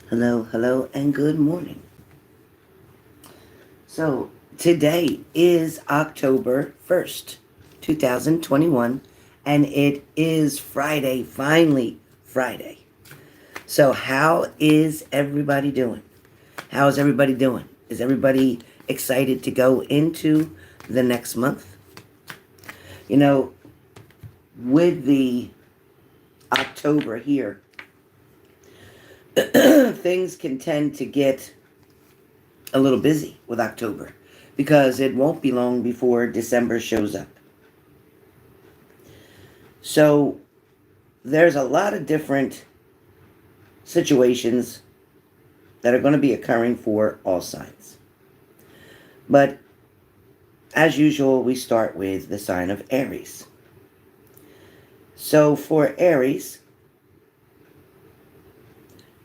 Hello, hello, and good morning. So, today is October 1st, 2021, and it is Friday, finally Friday. So, how is everybody doing? How is everybody doing? Is everybody excited to go into the next month? You know, with the October here, things can tend to get a little busy with October because it won't be long before December shows up. So there's a lot of different situations that are going to be occurring for all signs. But as usual, we start with the sign of Aries. So for Aries,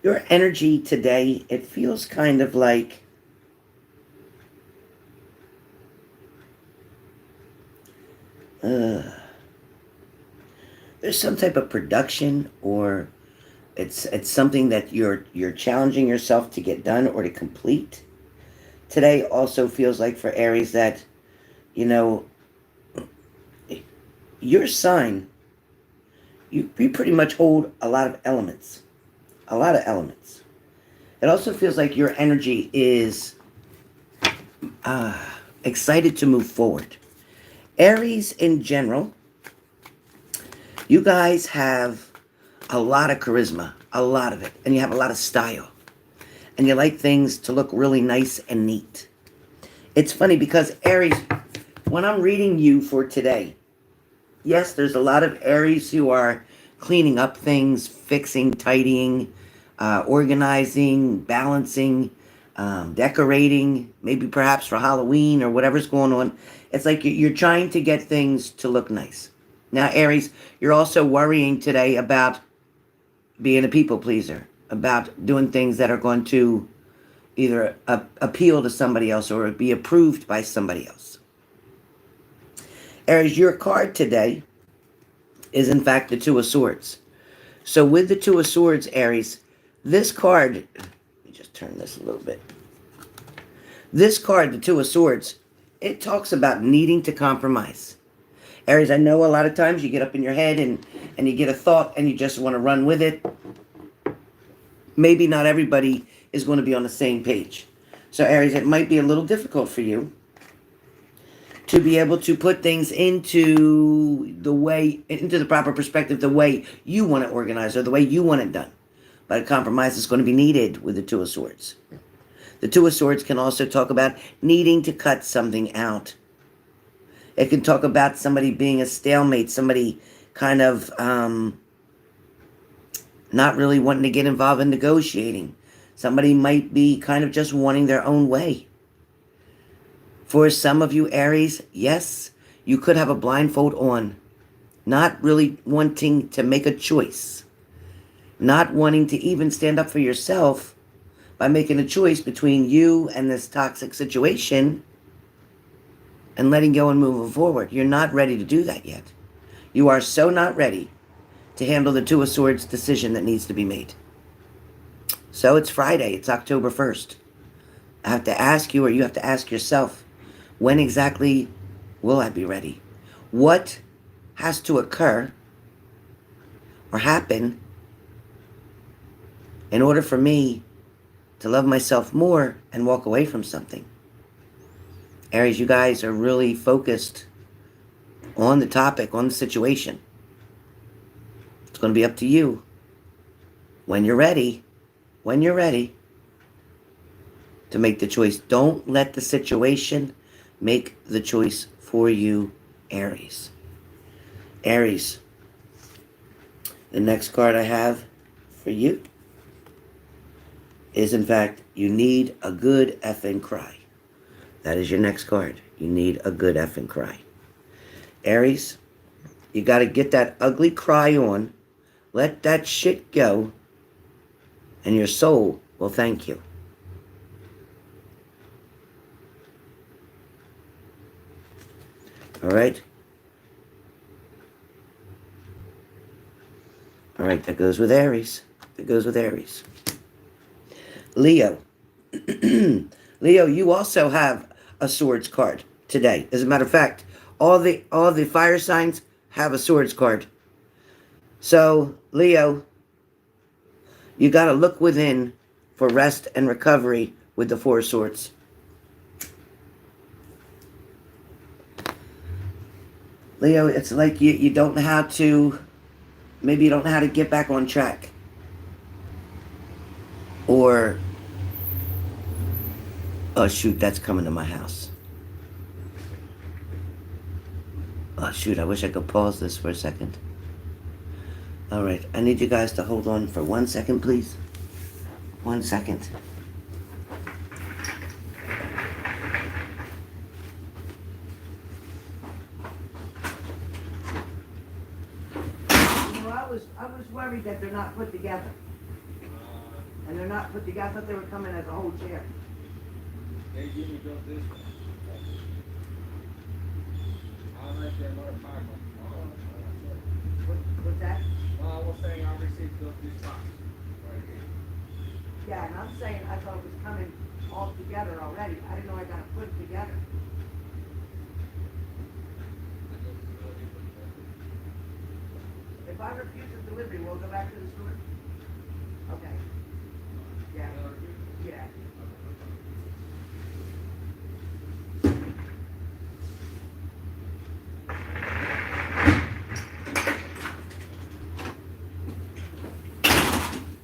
your energy today, it feels kind of like there's some type of production, or it's something that you're challenging yourself to get done or to complete. Today also feels like for Aries that, you know, your sign, you pretty much hold a lot of elements. A lot of elements. It also feels like your energy is excited to move forward. Aries in general, you guys have a lot of charisma, a lot of it, and you have a lot of style. And you like things to look really nice and neat. It's funny because Aries, when I'm reading you for today, yes, there's a lot of Aries who are cleaning up things, fixing, tidying, organizing, balancing, decorating, maybe perhaps for Halloween or whatever's going on. It's like you're trying to get things to look nice. Now, Aries, you're also worrying today about being a people pleaser, about doing things that are going to either appeal to somebody else or be approved by somebody else. Aries, your card today is in fact the Two of Swords. So with the Two of Swords, Aries, this card, let me just turn this a little bit. This card, the Two of Swords, it talks about needing to compromise. Aries, I know a lot of times you get up in your head and you get a thought and you just want to run with it. Maybe not everybody is going to be on the same page. So Aries, it might be a little difficult for you to be able to put things into the proper perspective, the way you want it organized or the way you want it done. But a compromise is going to be needed with the Two of Swords. The Two of Swords can also talk about needing to cut something out. It can talk about somebody being a stalemate, somebody kind of not really wanting to get involved in negotiating. Somebody might be kind of just wanting their own way. For some of you, Aries, yes, you could have a blindfold on, not really wanting to make a choice, not wanting to even stand up for yourself by making a choice between you and this toxic situation and letting go and moving forward. You're not ready to do that yet. You are so not ready to handle the Two of Swords decision that needs to be made. So it's Friday. It's October 1st. I have to ask you, or you have to ask yourself, when exactly will I be ready? What has to occur or happen in order for me to love myself more and walk away from something? Aries, you guys are really focused on the topic, on the situation. It's going to be up to you when you're ready to make the choice. Don't let the situation make the choice for you, Aries. Aries, the next card I have for you is, in fact, you need a good effing cry. That is your next card. You need a good effing cry. Aries, you got to get that ugly cry on. Let that shit go, and your soul will thank you. All right? All right, that goes with Aries. That goes with Aries. Leo. Leo, you also have a swords card today. As a matter of fact, all the fire signs have a swords card. So, Leo, you got to look within for rest and recovery with the Four of Swords. Leo, it's like you don't know how to, maybe you don't know how to get back on track. Or, oh shoot, that's coming to my house. Oh shoot, I wish I could pause this for a second. All right, I need you guys to hold on for 1 second, please. 1 second. I was worried that they're not put together. And they're not put together. I thought they were coming as a whole chair. They give me just this one. I'll make them another pack. What's that? Well, I was saying I received just this box right here. Yeah, and I'm saying I thought it was coming all together already. I didn't know I got to put it together. If I refuse the delivery, we'll go back to the store? Okay. Yeah. Yeah.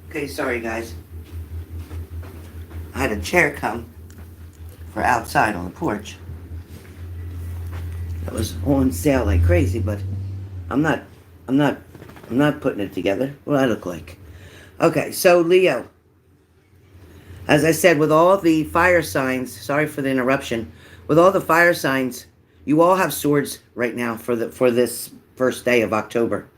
Okay, sorry guys. I had a chair come for outside on the porch. That was on sale like crazy, but I'm not putting it together. What do I look like? Okay, so Leo, as I said, with all the fire signs, sorry for the interruption, with all the fire signs, you all have swords right now for this first day of October.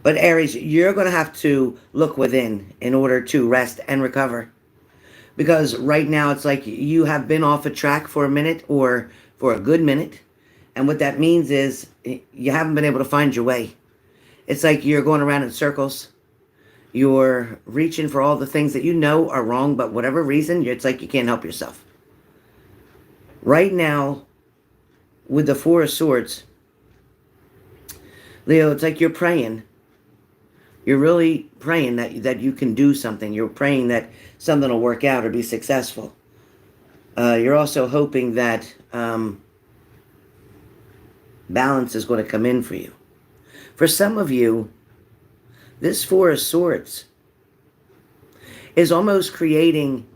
But Aries, you're going to have to look within in order to rest and recover. Because right now it's like you have been off a track for a minute or for a good minute. And what that means is you haven't been able to find your way. It's like you're going around in circles. You're reaching for all the things that you know are wrong, but whatever reason, it's like you can't help yourself. Right now, with the Four of Swords, Leo, it's like you're praying. You're really praying that you can do something. You're praying that something will work out or be successful. You're also hoping that balance is going to come in for you. For some of you, this Four of Swords is almost creating,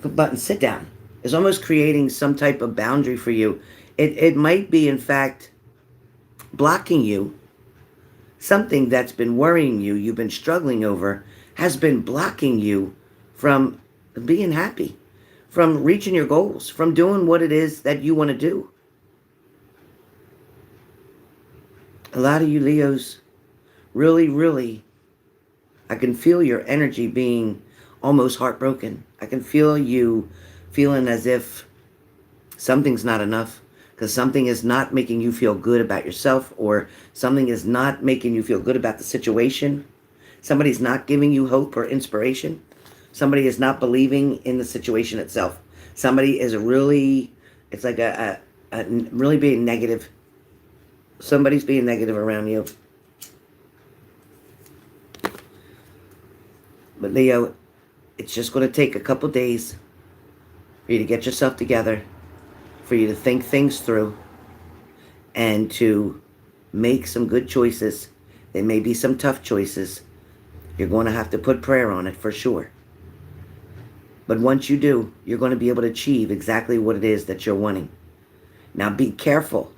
button, sit down, is almost creating some type of boundary for you. It might be, in fact, blocking you. Something that's been worrying you, you've been struggling over, has been blocking you from being happy, from reaching your goals, from doing what it is that you want to do. A lot of you Leos, really, I can feel your energy being almost heartbroken. I can feel you feeling as if something's not enough, because something is not making you feel good about yourself, or something is not making you feel good about the situation. Somebody's not giving you hope or inspiration. Somebody is not believing in the situation itself. Somebody is really, it's like a really being negative. Somebody's being negative around you. But Leo, it's just going to take a couple days for you to get yourself together, for you to think things through, and to make some good choices. There may be some tough choices. You're going to have to put prayer on it for sure. But once you do, you're going to be able to achieve exactly what it is that you're wanting. Now be careful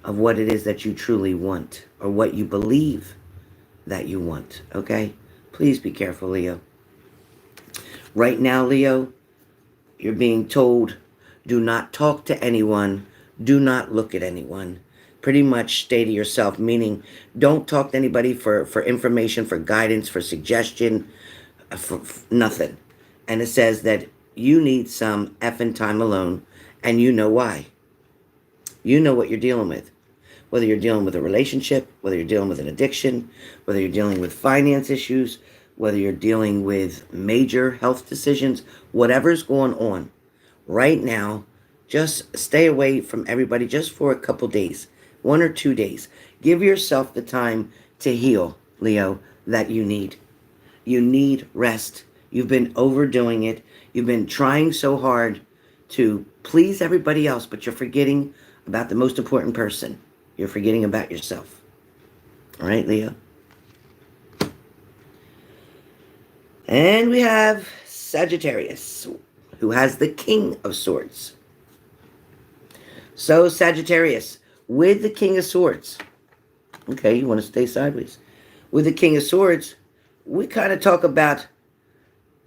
of what it is that you truly want, or what you believe that you want, okay? Please be careful, Leo. Right now, Leo, you're being told, do not talk to anyone, do not look at anyone. Pretty much stay to yourself, meaning don't talk to anybody for information, for guidance, for suggestion, for nothing. And it says that you need some effing time alone, and you know why. You know what you're dealing with. whether you're dealing with a relationship, whether you're dealing with an addiction, whether you're dealing with finance issues, whether you're dealing with major health decisions, whatever's going on right now, just stay away from everybody just for a couple days, 1 or 2 days. Give yourself the time to heal, Leo, that you need. You need rest. You've been overdoing it. You've been trying so hard to please everybody else, but you're forgetting about the most important person. You're forgetting about yourself. All right, Leo? And we have Sagittarius, who has the King of Swords. So, Sagittarius, with the King of Swords, okay, you want to stay sideways. With the King of Swords, we kind of talk about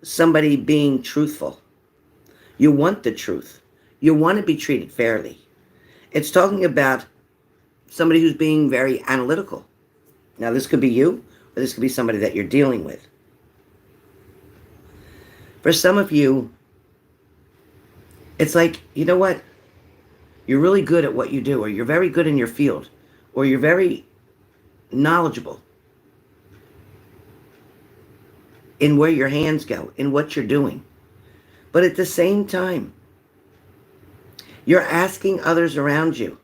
somebody being truthful. You want the truth. You want to be treated fairly. It's talking about somebody who's being very analytical. Now, this could be you, or this could be somebody that you're dealing with. For some of you, it's like, you know what? You're really good at what you do, or you're very good in your field, or you're very knowledgeable in where your hands go, in what you're doing. But at the same time, you're asking others around you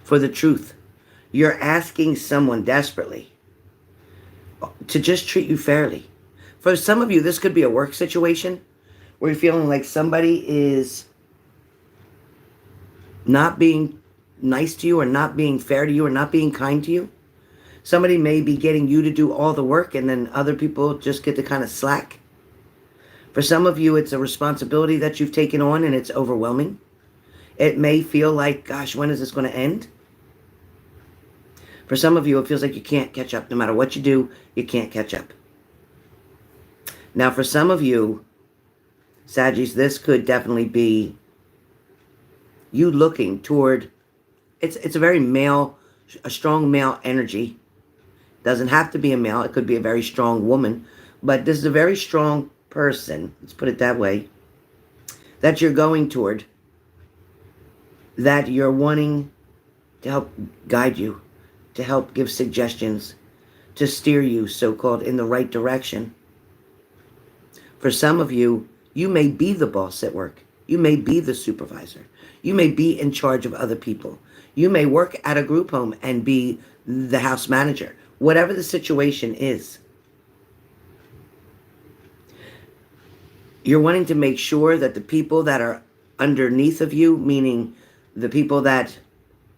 for the truth. You're asking someone desperately to just treat you fairly. For some of you, this could be a work situation where you're feeling like somebody is not being nice to you, or not being fair to you, or not being kind to you. Somebody may be getting you to do all the work, and then other people just get to kind of slack. For some of you, it's a responsibility that you've taken on, and it's overwhelming. It may feel like, gosh, when is this going to end? For some of you, it feels like you can't catch up. No matter what you do, you can't catch up. Now, for some of you, Saggies, this could definitely be you looking toward, it's a very male, a strong male energy. Doesn't have to be a male. It could be a very strong woman. But this is a very strong person, let's put it that way, that you're going toward, that you're wanting to help guide you, to help give suggestions, to steer you, so-called, in the right direction. For some of you, you may be the boss at work. You may be the supervisor. You may be in charge of other people. You may work at a group home and be the house manager. Whatever the situation is, you're wanting to make sure that the people that are underneath of you, meaning the people that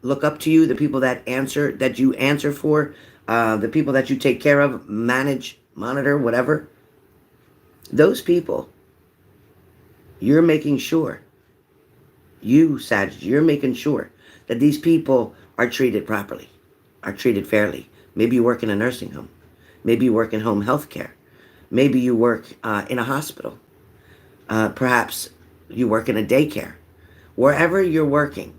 look up to you, the people that you answer for, the people that you take care of, manage, monitor, whatever, those people, you're making sure, you, Sag, you're making sure that these people are treated properly, are treated fairly. Maybe you work in a nursing home. Maybe you work in home health care. Maybe you work in a hospital. Perhaps you work in a daycare. Wherever you're working,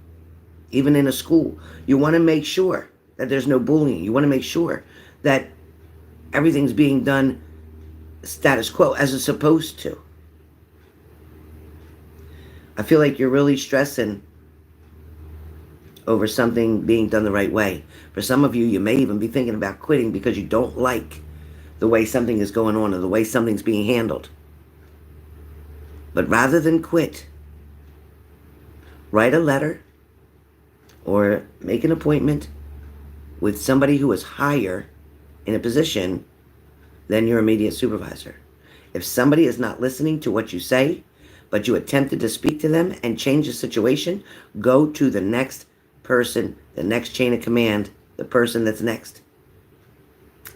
even in a school, you want to make sure that there's no bullying. You want to make sure that everything's being done status quo, as it's supposed to. I feel like you're really stressing over something being done the right way. For some of you, you may even be thinking about quitting because you don't like the way something is going on, or the way something's being handled. But rather than quit, write a letter or make an appointment with somebody who is higher in a position than your immediate supervisor. If somebody is not listening to what you say, but you attempted to speak to them and change the situation, go to the next person, the next chain of command, the person that's next.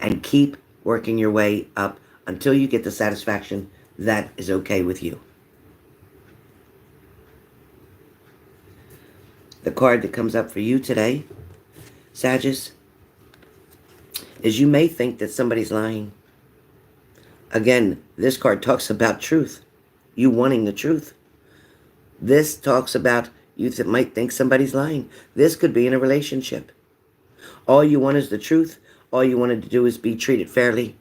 And keep working your way up until you get the satisfaction that is okay with you. The card that comes up for you today, Sagittarius, is you may think that somebody's lying. Again, this card talks about truth. You wanting the truth. This talks about you that might think somebody's lying. This could be in a relationship. All you want is the truth. All you wanted to do is be treated fairly.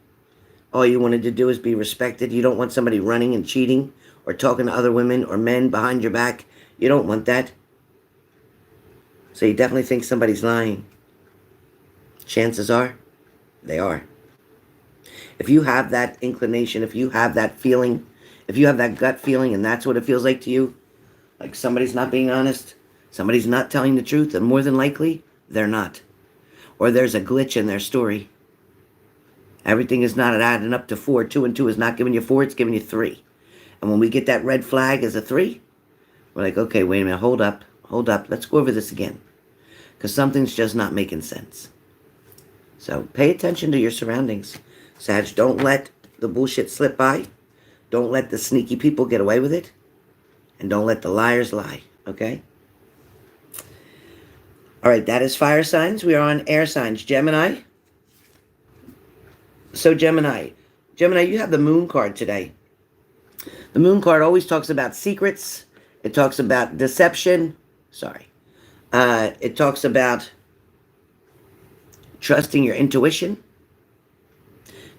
All you wanted to do is be respected. You don't want somebody running and cheating or talking to other women or men behind your back. You don't want that. So you definitely think somebody's lying. Chances are, they are. If you have that inclination, if you have that feeling, if you have that gut feeling and that's what it feels like to you, like somebody's not being honest, somebody's not telling the truth, and more than likely, they're not. Or there's a glitch in their story. Everything is not adding up to 4. 2 and 2 is not giving you 4, it's giving you 3. And when we get that red flag as a 3, we're like, okay, wait a minute, hold up, let's go over this again. Because something's just not making sense. So pay attention to your surroundings. Sag, don't let the bullshit slip by. Don't let the sneaky people get away with it. And don't let the liars lie, okay? All right, that is fire signs. We are on air signs. Gemini. So Gemini, you have the moon card today. The moon card always talks about secrets. It talks about deception. It talks about trusting your intuition.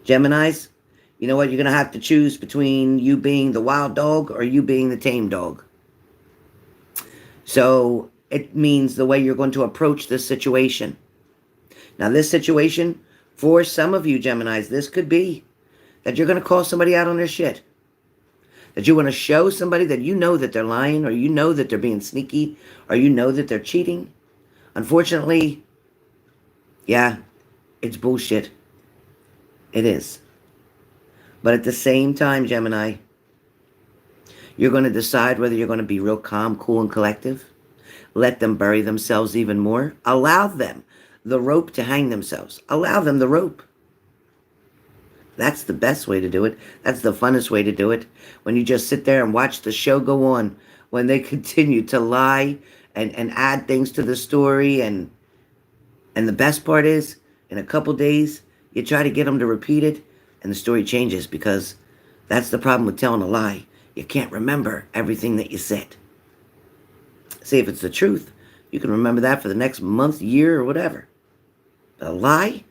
Geminis, you know what? You're going to have to choose between you being the wild dog or you being the tame dog. So it means the way you're going to approach this situation. Now, this situation, for some of you Geminis, this could be that you're going to call somebody out on their shit. That you want to show somebody that you know that they're lying, or you know that they're being sneaky, or you know that they're cheating. Unfortunately, yeah, it's bullshit. It is. But at the same time, Gemini, you're going to decide whether you're going to be real calm, cool, and collective. Let them bury themselves even more. Allow them the rope to hang themselves. Allow them the rope. That's the best way to do it. That's the funnest way to do it. When you just sit there and watch the show go on. When they continue to lie and add things to the story. And the best part is, in a couple days, you try to get them to repeat it. And the story changes, because that's the problem with telling a lie. You can't remember everything that you said. See, if it's the truth, you can remember that for the next month, year, or whatever. But a lie?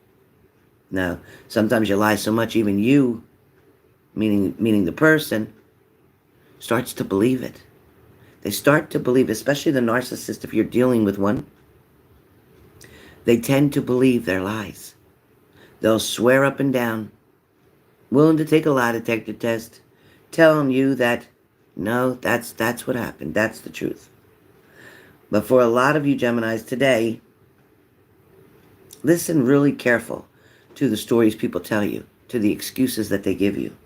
No. Sometimes you lie so much, even you, meaning the person, starts to believe it. They start to believe, especially the narcissist, if you're dealing with one, they tend to believe their lies. They'll swear up and down, willing to take a lie detector test, telling you that, no, that's what happened. That's the truth. But for a lot of you Geminis today, listen really careful to the stories people tell you, to the excuses that they give you,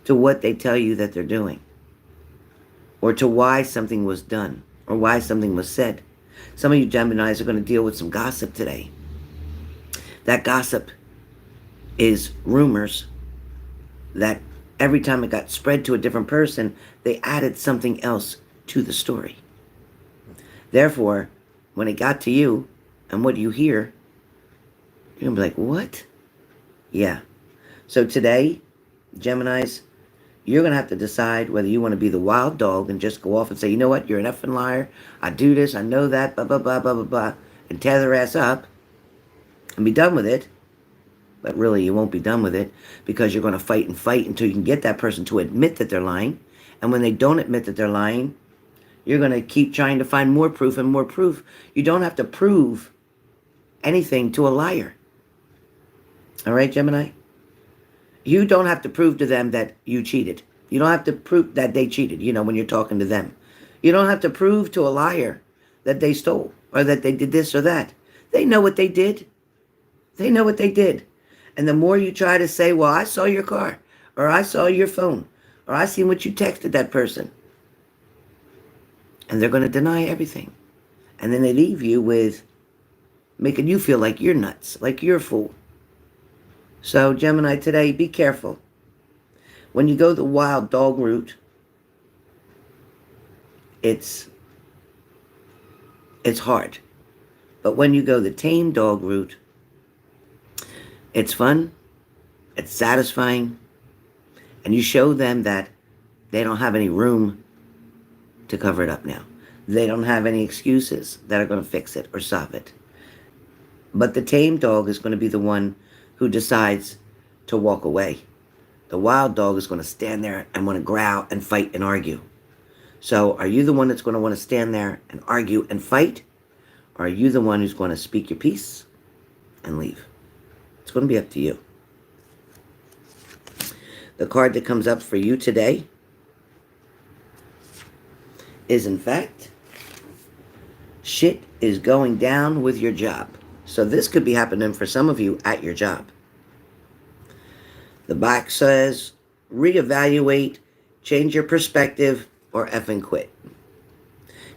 to what they tell you that they're doing, or to why something was done, or why something was said. Some of you Geminis are going to deal with some gossip today. That gossip is rumors that every time it got spread to a different person, they added something else to the story. Therefore, when it got to you, and what you hear, you're going to be like, what? Yeah. So today, Geminis, you're going to have to decide whether you want to be the wild dog and just go off and say, you know what, you're an effing liar. I do this, I know that, blah, blah, blah, blah, blah, blah, and tear their ass up and be done with it. But really, you won't be done with it, because you're going to fight and fight until you can get that person to admit that they're lying. And when they don't admit that they're lying, you're going to keep trying to find more proof and more proof. You don't have to prove anything to a liar. All right, Gemini? You don't have to prove to them that you cheated. You don't have to prove that they cheated, when you're talking to them. You don't have to prove to a liar that they stole or that they did this or that. They know what they did. They know what they did. And the more you try to say, well, I saw your car, or I saw your phone, or I seen what you texted that person, and they're going to deny everything. And then they leave you with making you feel like you're nuts, like you're a fool. So, Gemini, today, be careful. When you go the wild dog route, it's hard. But when you go the tame dog route, it's fun, it's satisfying, and you show them that they don't have any room to cover it up now. They don't have any excuses that are going to fix it or solve it. But the tame dog is going to be the one who decides to walk away. The wild dog is going to stand there and want to growl and fight and argue. So are you the one that's going to want to stand there and argue and fight? Or are you the one who's going to speak your piece and leave? It's going to be up to you. The card that comes up for you today is, in fact, shit is going down with your job. So this could be happening for some of you at your job. The box says, reevaluate, change your perspective, or effing quit.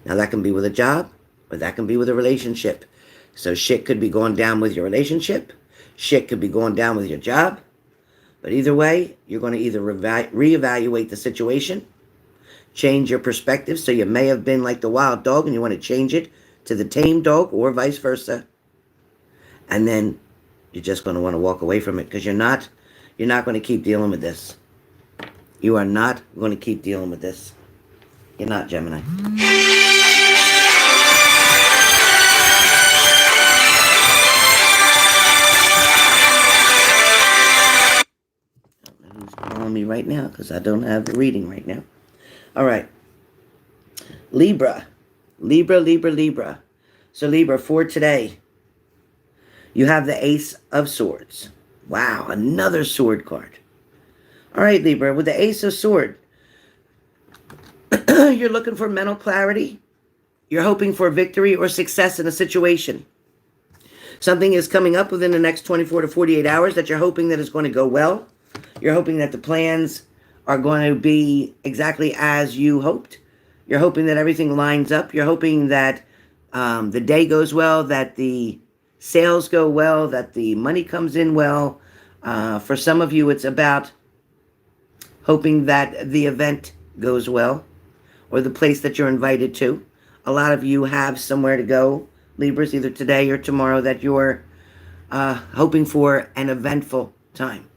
Now that can be with a job, or that can be with a relationship. So shit could be going down with your relationship. Shit could be going down with your job. But either way, you're going to either reevaluate the situation, change your perspective. So you may have been like the wild dog and you want to change it to the tame dog, or vice versa. And then you're just going to want to walk away from it, because you're not going to keep dealing with this. You are not going to keep dealing with this. You're not, Gemini. Who's calling me right now, because I don't have the reading right now. All right. Libra. Libra. So Libra, for today, you have the Ace of Swords. Wow, another sword card. All right, Libra, with the Ace of Swords, you're looking for mental clarity. You're hoping for victory or success in a situation. Something is coming up within the next 24 to 48 hours that you're hoping that is going to go well. You're hoping that the plans are going to be exactly as you hoped. You're hoping that everything lines up. You're hoping that the day goes well, that the sales go well, that the money comes in well. For some of you, it's about hoping that the event goes well, or the place that you're invited to. A lot of you have somewhere to go, Libras, either today or tomorrow, that you're hoping for an eventful time.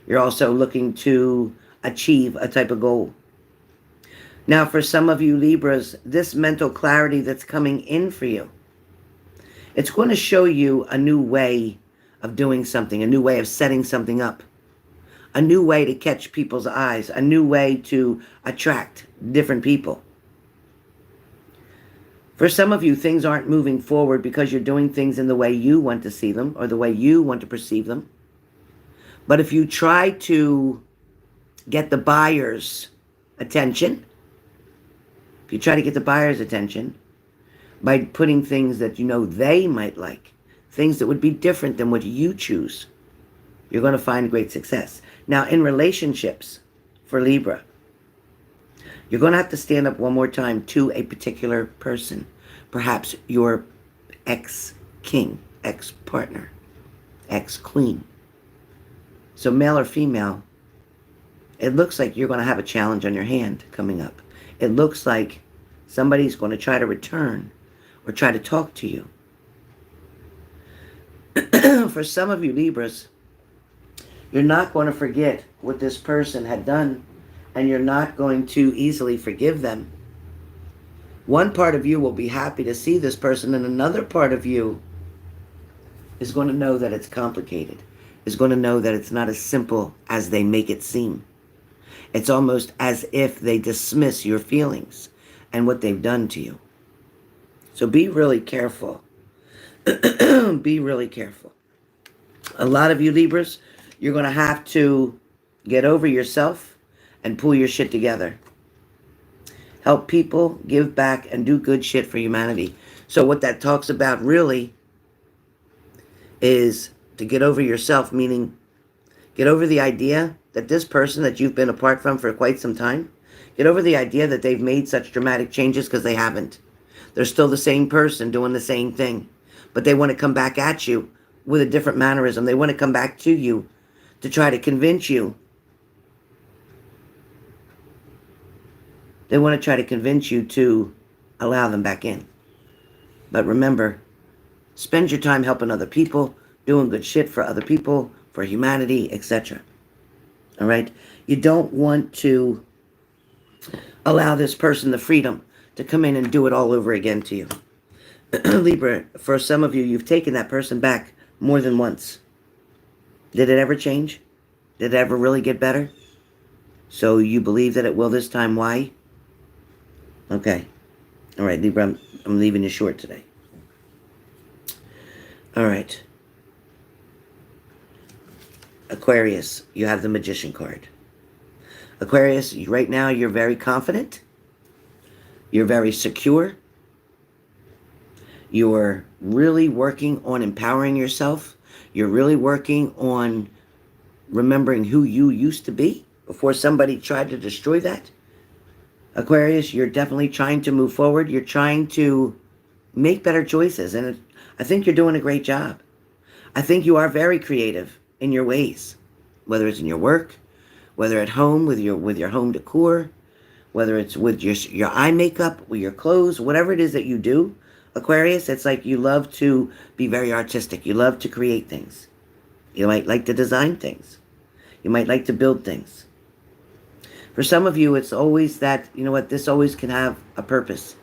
You're also looking to achieve a type of goal. Now, for some of you Libras, this mental clarity that's coming in for you, it's going to show you a new way of doing something, a new way of setting something up, a new way to catch people's eyes, a new way to attract different people. For some of you, things aren't moving forward because you're doing things in the way you want to see them, or the way you want to perceive them. But if you try to get the buyer's attention, by putting things that you know they might like, things that would be different than what you choose, you're going to find great success. Now, in relationships, for Libra, you're going to have to stand up one more time to a particular person. Perhaps your ex-king, ex-partner, ex-queen. So male or female, it looks like you're going to have a challenge on your hand coming up. It looks like somebody's going to try to return or try to talk to you. For some of you Libras, you're not going to forget what this person had done, and you're not going to easily forgive them. One part of you will be happy to see this person, and another part of you is going to know that it's complicated, is going to know that it's not as simple as they make it seem. It's almost as if they dismiss your feelings and what they've done to you. So be really careful. Be really careful. A lot of you Libras, you're going to have to get over yourself and pull your shit together. Help people, give back, and do good shit for humanity. So what that talks about really is to get over yourself, meaning get over the idea that this person that you've been apart from for quite some time, get over the idea that they've made such dramatic changes, because they haven't. They're still the same person doing the same thing, but they want to come back at you with a different mannerism. They want to come back to you to try to convince you. They want to try to convince you to allow them back in. But remember, spend your time helping other people, doing good shit for other people, for humanity, etc. All right? You don't want to allow this person the freedom to come in and do it all over again to you. Libra, for some of you, you've taken that person back more than once. Did it ever change? Did it ever really get better? So you believe that it will this time. Why? Okay. All right, Libra, I'm leaving you short today. All right. Aquarius, you have the Magician card. Aquarius, right now you're very confident. You're very secure. You're really working on empowering yourself. You're really working on remembering who you used to be before somebody tried to destroy that. Aquarius, you're definitely trying to move forward. You're trying to make better choices. And I think you're doing a great job. I think you are very creative in your ways, whether it's in your work, whether at home with your home decor, whether it's with your eye makeup, with your clothes, whatever it is that you do, Aquarius, it's like you love to be very artistic. You love to create things. You might like to design things. You might like to build things. For some of you, it's always that, you know what, this always can have a purpose.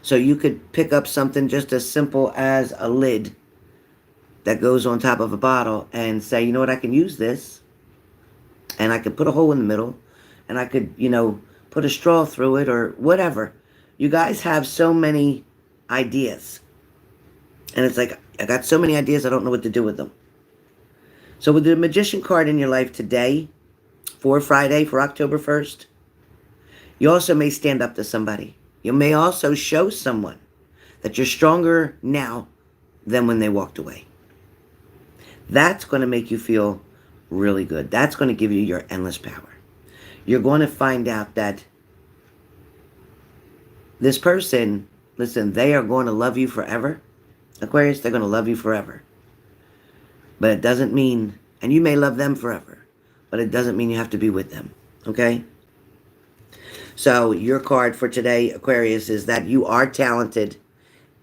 So you could pick up something just as simple as a lid that goes on top of a bottle and say, you know what, I can use this. And I could put a hole in the middle. And I could, put a straw through it or whatever. You guys have so many ideas. And it's like, I got so many ideas, I don't know what to do with them. So with the Magician card in your life today, for Friday, for October 1st, you also may stand up to somebody. You may also show someone that you're stronger now than when they walked away. That's going to make you feel really good. That's going to give you your endless power. You're going to find out that this person, listen, they are going to love you forever. Aquarius, they're going to love you forever. But it doesn't mean, and you may love them forever, but it doesn't mean you have to be with them, okay? So your card for today, Aquarius, is that you are talented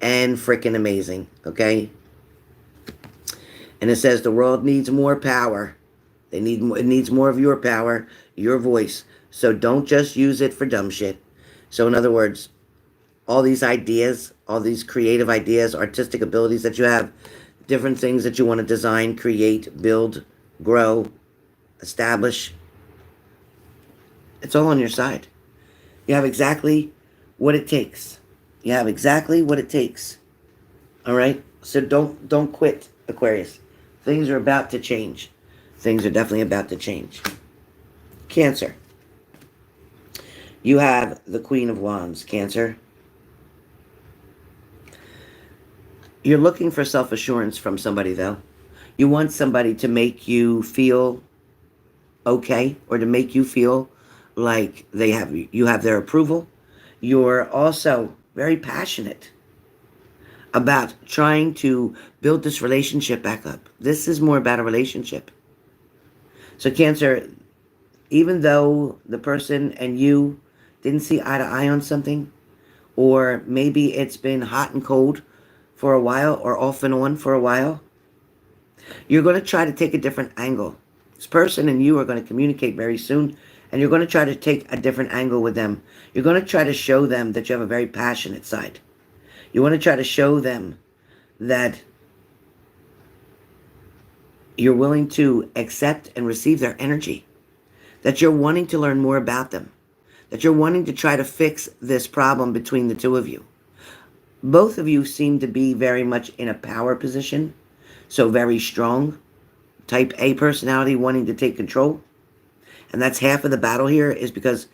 and freaking amazing, okay? And it says the world needs more power. It needs more of your power, your voice. So don't just use it for dumb shit. So in other words, all these ideas, all these creative ideas, artistic abilities that you have, different things that you want to design, create, build, grow, establish, it's all on your side. You have exactly what it takes. You have exactly what it takes. All right? So don't quit, Aquarius. Things are about to change. Things are definitely about to change. Cancer. You have the Queen of Wands, Cancer. You're looking for self-assurance from somebody, though. You want somebody to make you feel okay, or to make you feel like you have their approval. You're also very passionate about trying to build this relationship back up. This is more about a relationship. So Cancer, even though the person and you didn't see eye to eye on something, or maybe it's been hot and cold for a while, or off and on for a while, you're going to try to take a different angle. This person and you are going to communicate very soon, and you're going to try to take a different angle with them. You're going to try to show them that you have a very passionate side. You want to try to show them that you're willing to accept and receive their energy, that you're wanting to learn more about them, that you're wanting to try to fix this problem between the two of you. Both of you seem to be very much in a power position, so very strong, type A personality wanting to take control. And that's half of the battle here, is because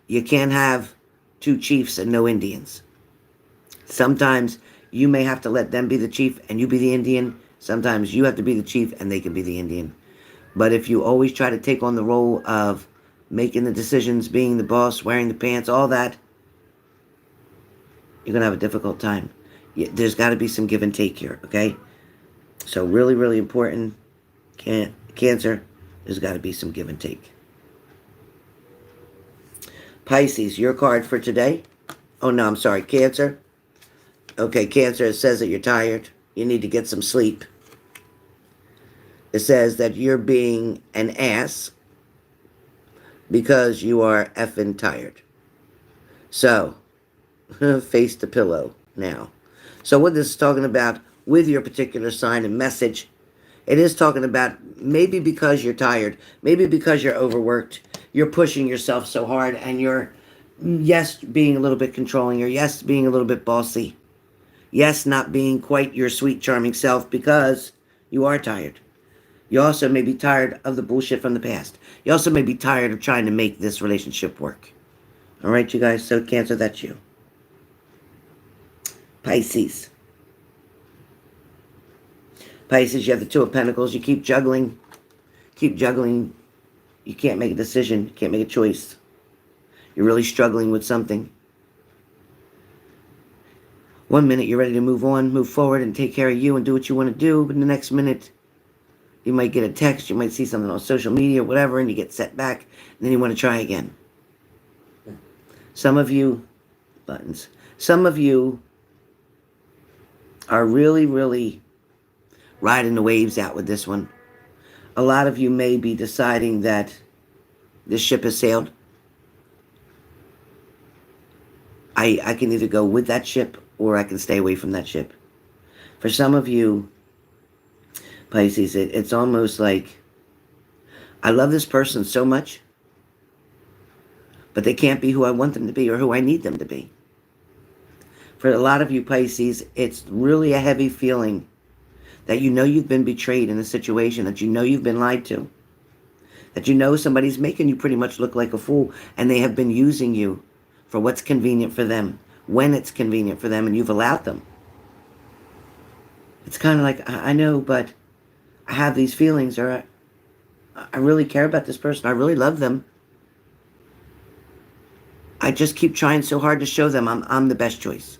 you can't have two chiefs and no Indians. Sometimes you may have to let them be the chief and you be the Indian. Sometimes you have to be the chief and they can be the Indian. But if you always try to take on the role of making the decisions, being the boss, wearing the pants, all that, you're going to have a difficult time. There's got to be some give and take here, okay? So really, really important. Cancer, there's got to be some give and take. Pisces, your card for today. Oh, no, I'm sorry. Cancer. Okay, Cancer, it says that you're tired. You need to get some sleep. It says that you're being an ass because you are effing tired. So, face the pillow now. So what this is talking about with your particular sign and message, it is talking about maybe because you're tired, maybe because you're overworked, you're pushing yourself so hard, and you're, yes, being a little bit controlling, or yes, being a little bit bossy. Yes, not being quite your sweet, charming self because you are tired. You also may be tired of the bullshit from the past. You also may be tired of trying to make this relationship work. All right, you guys? So Cancer, that's you. Pisces. Pisces, you have the Two of Pentacles. You keep juggling. Keep juggling. You can't make a decision. You can't make a choice. You're really struggling with something. One minute you're ready to move on, move forward, and take care of you and do what you want to do. But the next minute, you might get a text, you might see something on social media, whatever, and you get set back, and then you want to try again. Some of you, buttons, some of you are really, really riding the waves out with this one. A lot of you may be deciding that this ship has sailed. I can either go with that ship or I can stay away from that ship. For some of you, Pisces, it's almost like, I love this person so much, but they can't be who I want them to be or who I need them to be. For a lot of you, Pisces, it's really a heavy feeling that you know you've been betrayed in a situation, that you know you've been lied to, that you know somebody's making you pretty much look like a fool, and they have been using you for what's convenient for them, when it's convenient for them, and you've allowed them. It's kind of like, I know, but I have these feelings, or I really care about this person. I really love them. I just keep trying so hard to show them I'm the best choice.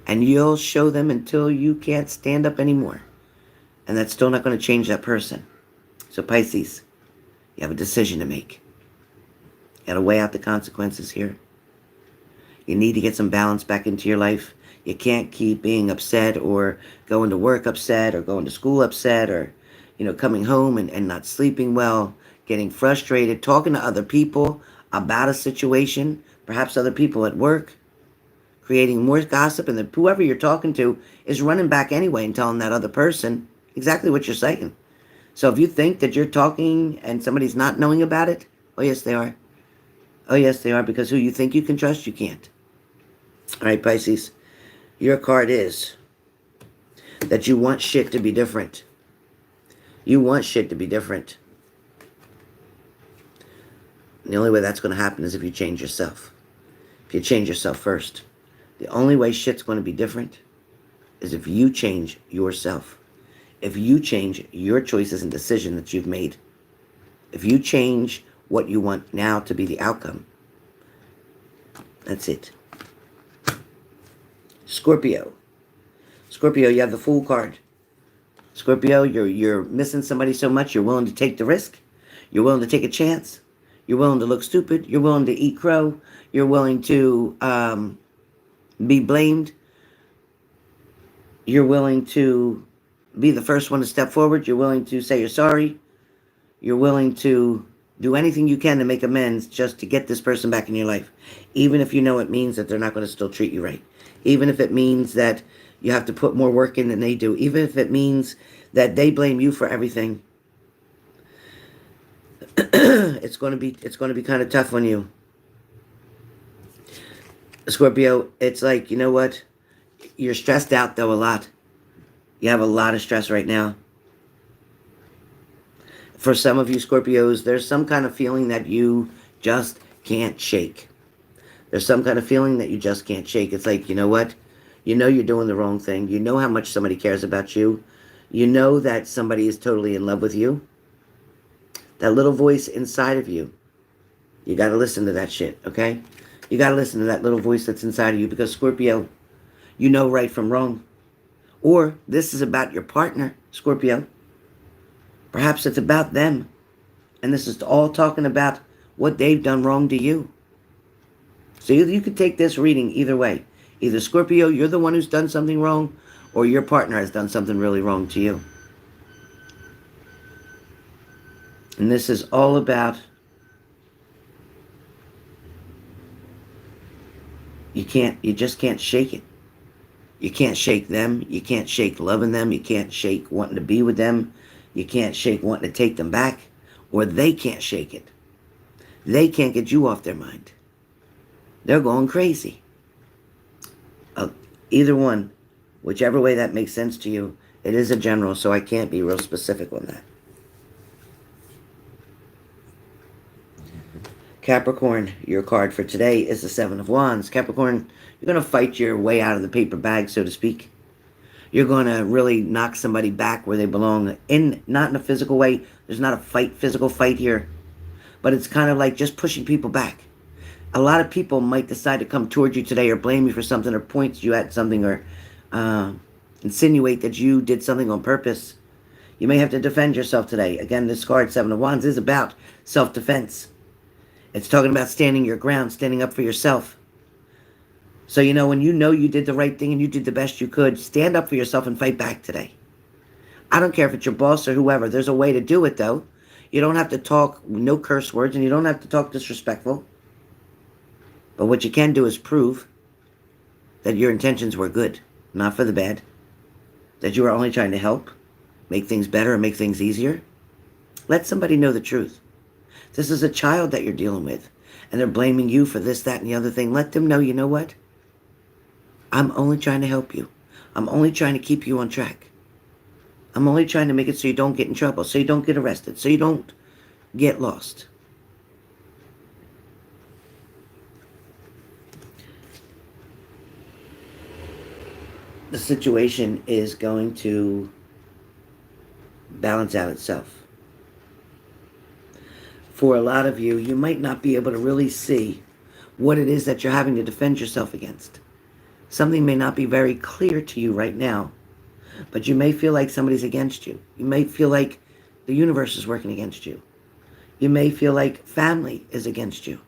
And you'll show them until you can't stand up anymore. And that's still not going to change that person. So Pisces, you have a decision to make. You got to weigh out the consequences here. You need to get some balance back into your life. You can't keep being upset or going to work upset or going to school upset or, coming home and not sleeping well, getting frustrated, talking to other people about a situation, perhaps other people at work, creating more gossip, and then whoever you're talking to is running back anyway and telling that other person exactly what you're saying. So if you think that you're talking and somebody's not knowing about it, oh yes they are. Oh yes they are, because who you think you can trust, you can't. All right, Pisces, your card is that you want shit to be different. You want shit to be different. And the only way that's going to happen is if you change yourself. If you change yourself first. The only way shit's going to be different is if you change yourself. If you change your choices and decision that you've made. If you change what you want now to be the outcome. That's it. Scorpio. Scorpio, you have the Fool card. Scorpio, you're missing somebody so much, you're willing to take the risk. You're willing to take a chance. You're willing to look stupid. You're willing to eat crow. You're willing to be blamed. You're willing to be the first one to step forward. You're willing to say you're sorry. You're willing to do anything you can to make amends just to get this person back in your life. Even if you know it means that they're not going to still treat you right. Even if it means that you have to put more work in than they do. Even if it means that they blame you for everything. It's going to be kind of tough on you. Scorpio, it's like, you know what? You're stressed out though a lot. You have a lot of stress right now. For some of you Scorpios, there's some kind of feeling that you just can't shake. There's some kind of feeling that you just can't shake. It's like, you know what? You know you're doing the wrong thing. You know how much somebody cares about you. You know that somebody is totally in love with you. That little voice inside of you. You got to listen to that shit, okay? You got to listen to that little voice that's inside of you, because Scorpio, you know right from wrong. Or this is about your partner, Scorpio. Perhaps it's about them. And this is all talking about what they've done wrong to you. So you could take this reading either way. Either Scorpio, you're the one who's done something wrong, or your partner has done something really wrong to you. And this is all about you just can't shake it. You can't shake them. You can't shake loving them. You can't shake wanting to be with them. You can't shake wanting to take them back. Or they can't shake it. They can't get you off their mind. They're going crazy. Either one. Whichever way that makes sense to you. It is a general, so I can't be real specific on that. Capricorn, your card for today is the Seven of Wands. Capricorn, you're going to fight your way out of the paper bag, so to speak. You're going to really knock somebody back where they belong. Not in a physical way. There's not a physical fight here. But it's kind of like just pushing people back. A lot of people might decide to come towards you today or blame you for something or point you at something or insinuate that you did something on purpose. You may have to defend yourself today. Again, this card, Seven of Wands, is about self-defense. It's talking about standing your ground, standing up for yourself. So, when you know you did the right thing and you did the best you could, stand up for yourself and fight back today. I don't care if it's your boss or whoever. There's a way to do it, though. You don't have to talk, no curse words, and you don't have to talk disrespectful. But what you can do is prove that your intentions were good, not for the bad. That you were only trying to help, make things better and make things easier. Let somebody know the truth. This is a child that you're dealing with, and they're blaming you for this, that, and the other thing. Let them know, you know what? I'm only trying to help you. I'm only trying to keep you on track. I'm only trying to make it so you don't get in trouble, so you don't get arrested, so you don't get lost. The situation is going to balance out itself. For a lot of you, you might not be able to really see what it is that you're having to defend yourself against. Something may not be very clear to you right now, but you may feel like somebody's against you. You may feel like the universe is working against you. You may feel like family is against you.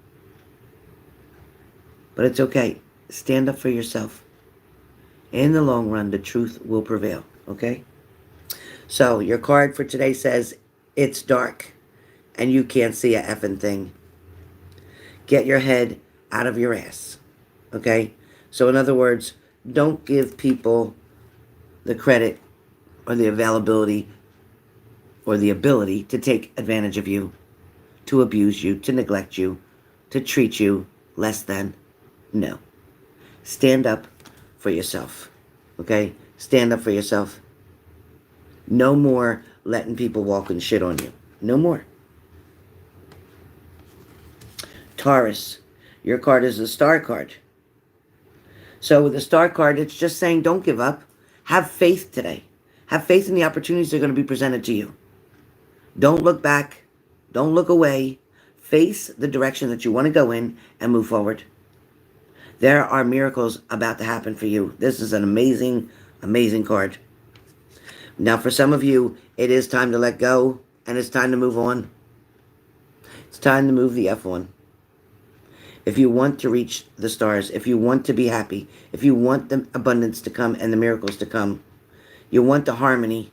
But it's okay. Stand up for yourself. In the long run, the truth will prevail, okay? So, your card for today says, it's dark, and you can't see a effing thing. Get your head out of your ass, okay? So, in other words, don't give people the credit or the availability or the ability to take advantage of you, to abuse you, to neglect you, to treat you less than. No. Stand up for yourself, okay? Stand up for yourself. No more letting people walk and shit on you. No more. Taurus, your card is the Star card. So with the Star card, it's just saying don't give up. Have faith today. Have faith in the opportunities that are going to be presented to you. Don't look back. Don't look away. Face the direction that you want to go in and move forward. There are miracles about to happen for you. This is an amazing, amazing card. Now, for some of you, it is time to let go, and it's time to move on. It's time to move the F on. If you want to reach the stars, if you want to be happy, if you want the abundance to come and the miracles to come, you want the harmony,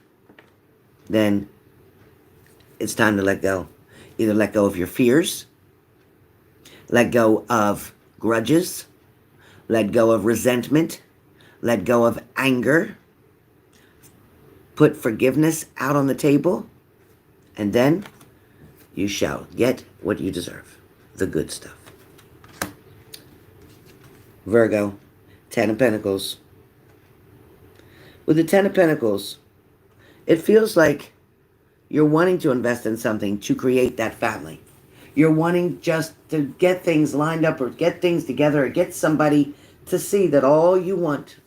then it's time to let go. Either let go of your fears, let go of grudges, let go of resentment, let go of anger, put forgiveness out on the table, and then you shall get what you deserve, the good stuff. Virgo, 10 of Pentacles. With the 10 of Pentacles, it feels like you're wanting to invest in something to create that family. You're wanting just to get things lined up or get things together or get somebody to see that all you want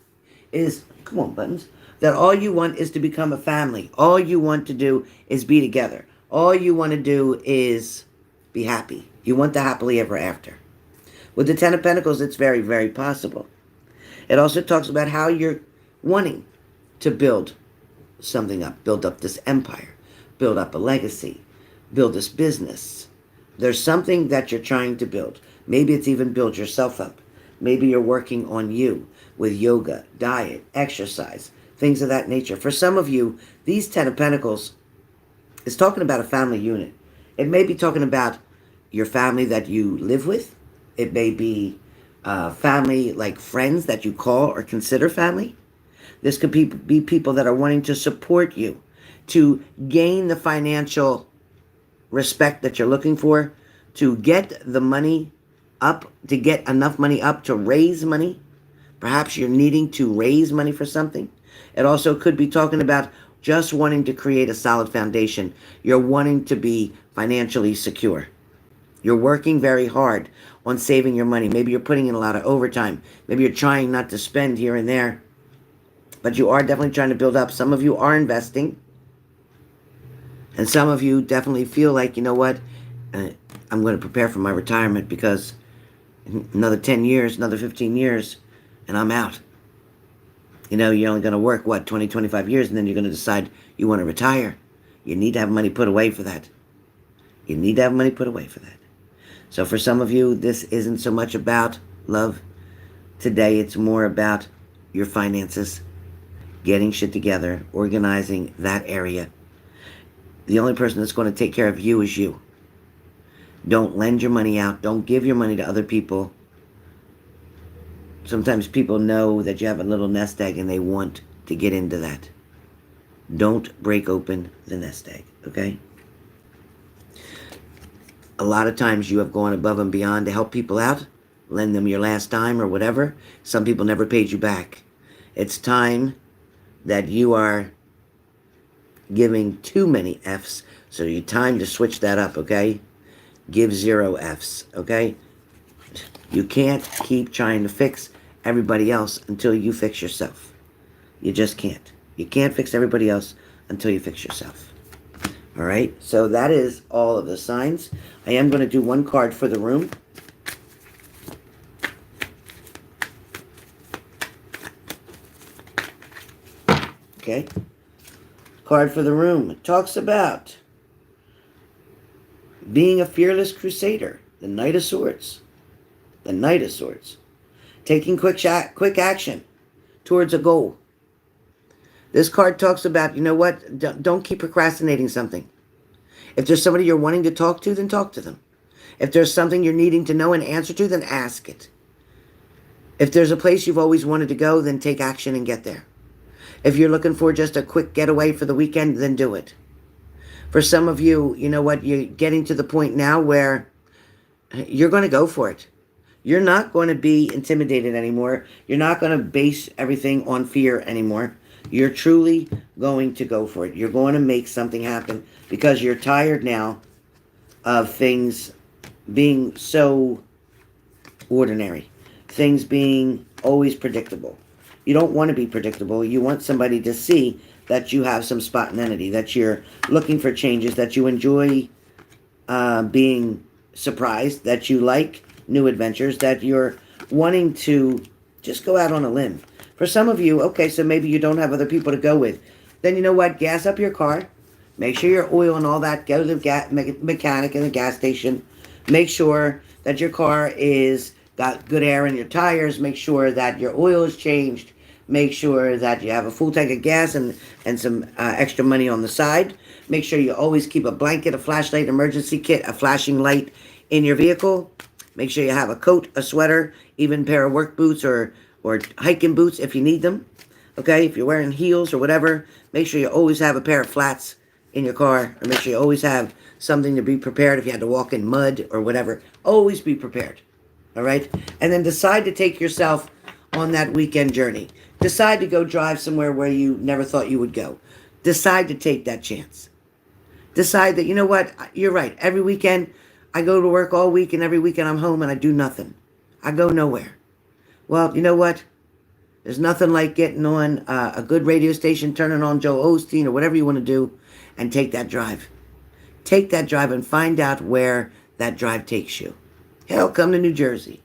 is, come on buttons, that all you want is to become a family. All you want to do is be together. All you want to do is be happy. You want the happily ever after. With the 10 of Pentacles, it's very, very possible. It also talks about how you're wanting to build something up, build up this empire, build up a legacy, build this business. There's something that you're trying to build. Maybe it's even build yourself up. Maybe you're working on you with yoga, diet, exercise, things of that nature. For some of you, these 10 of Pentacles is talking about a family unit. It may be talking about your family that you live with. It may be family like friends that you call or consider family. This could be people that are wanting to support you, to gain the financial respect that you're looking for, to get the money up, to get enough money up to raise money, Perhaps you're needing to raise money for something. It also could be talking about just wanting to create a solid foundation. You're wanting to be financially secure. You're working very hard on saving your money. Maybe you're putting in a lot of overtime. Maybe you're trying not to spend here and there. But you are definitely trying to build up. Some of you are investing. And some of you definitely feel like, you know what, I'm going to prepare for my retirement because another 10 years, another 15 years, and I'm out. You know, you're only going to work, 20, 25 years, and then you're going to decide you want to retire. You need to have money put away for that. You need to have money put away for that. So for some of you, this isn't so much about love. Today, it's more about your finances, getting shit together, organizing that area. The only person that's going to take care of you is you. Don't lend your money out. Don't give your money to other people. Sometimes people know that you have a little nest egg and they want to get into that. Don't break open the nest egg, okay? A lot of times you have gone above and beyond to help people out, lend them your last dime or whatever. Some people never paid you back. It's time that you are giving too many F's, so you time to switch that up, okay? Give 0 F's, okay? You can't keep trying to fix everybody else until you fix yourself. You just can't. You can't fix everybody else until you fix yourself. All right? So that is all of the signs. I am going to do one card for the room. Okay? Card for the room. It talks about being a fearless crusader. The Knight of Swords. The Knight of Swords. Taking quick action towards a goal. This card talks about, you know what? Don't keep procrastinating something. If there's somebody you're wanting to talk to, then talk to them. If there's something you're needing to know and answer to, then ask it. If there's a place you've always wanted to go, then take action and get there. If you're looking for just a quick getaway for the weekend, then do it. For some of you, you know what? You're getting to the point now where you're going to go for it. You're not going to be intimidated anymore. You're not going to base everything on fear anymore. You're truly going to go for it. You're going to make something happen because you're tired now of things being so ordinary. Things being always predictable. You don't want to be predictable. You want somebody to see that you have some spontaneity, that you're looking for changes, that you enjoy being surprised, that you like new adventures, that you're wanting to just go out on a limb. For some of you, okay, so maybe you don't have other people to go with. Then you know what? Gas up your car. Make sure your oil and all that. Go to the mechanic in the gas station. Make sure that your car is got good air in your tires. Make sure that your oil is changed. Make sure that you have a full tank of gas and some extra money on the side. Make sure you always keep a blanket, a flashlight, emergency kit, a flashing light in your vehicle. Make sure you have a coat, a sweater, even a pair of work boots or hiking boots if you need them. Okay, if you're wearing heels or whatever, make sure you always have a pair of flats in your car. Or make sure you always have something to be prepared if you had to walk in mud or whatever. Always be prepared. All right? And then decide to take yourself on that weekend journey. Decide to go drive somewhere where you never thought you would go. Decide to take that chance. Decide that, you know what, you're right. Every weekend, I go to work all week, and every weekend I'm home and I do nothing. I go nowhere. Well, you know what? There's nothing like getting on a good radio station, turning on Joe Osteen or whatever you want to do, and take that drive. Take that drive and find out where that drive takes you. Hell, come to New Jersey.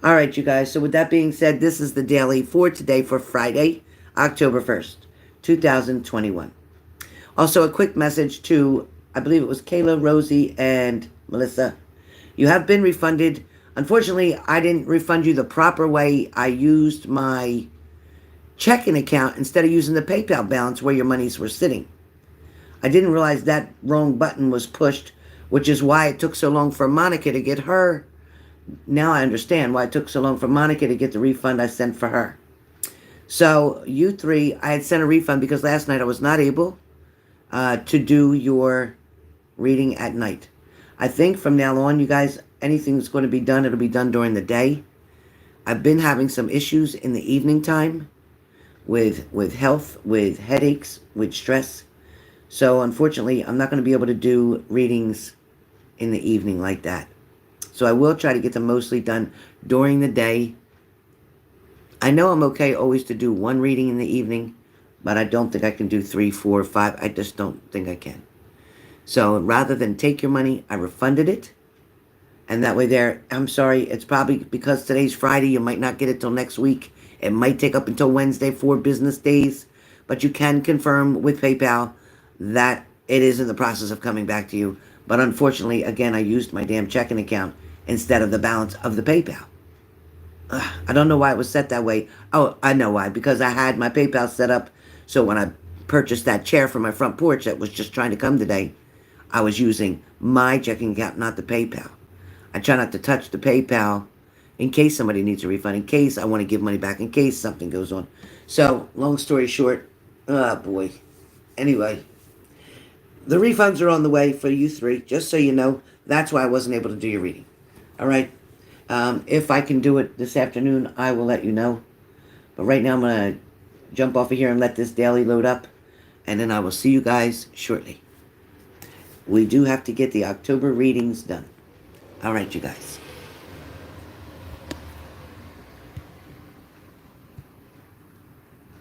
All right, you guys. So with that being said, this is the daily for today for Friday, October 1st, 2021. Also, a quick message to, I believe it was Kayla, Rosie, and Melissa. You have been refunded. Unfortunately, I didn't refund you the proper way. I used my checking account instead of using the PayPal balance where your monies were sitting. I didn't realize that wrong button was pushed, which is why it took so long for Monica to get her. Now I understand why it took so long for Monica to get the refund I sent for her. So you three, I had sent a refund because last night I was not able to do your reading at night. I think from now on, you guys, anything that's going to be done, it'll be done during the day. I've been having some issues in the evening time with health, with headaches, with stress. So unfortunately, I'm not going to be able to do readings in the evening like that. So I will try to get them mostly done during the day. I know I'm okay always to do one reading in the evening, but I don't think I can do 3, 4, 5. I just don't think I can. So rather than take your money, I refunded it. And that way there, I'm sorry, it's probably because today's Friday, you might not get it till next week. It might take up until Wednesday, 4 business days. But you can confirm with PayPal that it is in the process of coming back to you. But unfortunately, again, I used my damn checking account instead of the balance of the PayPal. I don't know why it was set that way. Oh, I know why. Because I had my PayPal set up so when I purchased that chair for my front porch that was just trying to come today, I was using my checking account, not the PayPal. I try not to touch the PayPal in case somebody needs a refund, in case I want to give money back, in case something goes on. So, long story short, oh boy. Anyway, the refunds are on the way for you 3, just so you know. That's why I wasn't able to do your reading. All right? If I can do it this afternoon, I will let you know. But right now, I'm going to jump off of here and let this daily load up. And then I will see you guys shortly. We do have to get the October readings done. All right, you guys.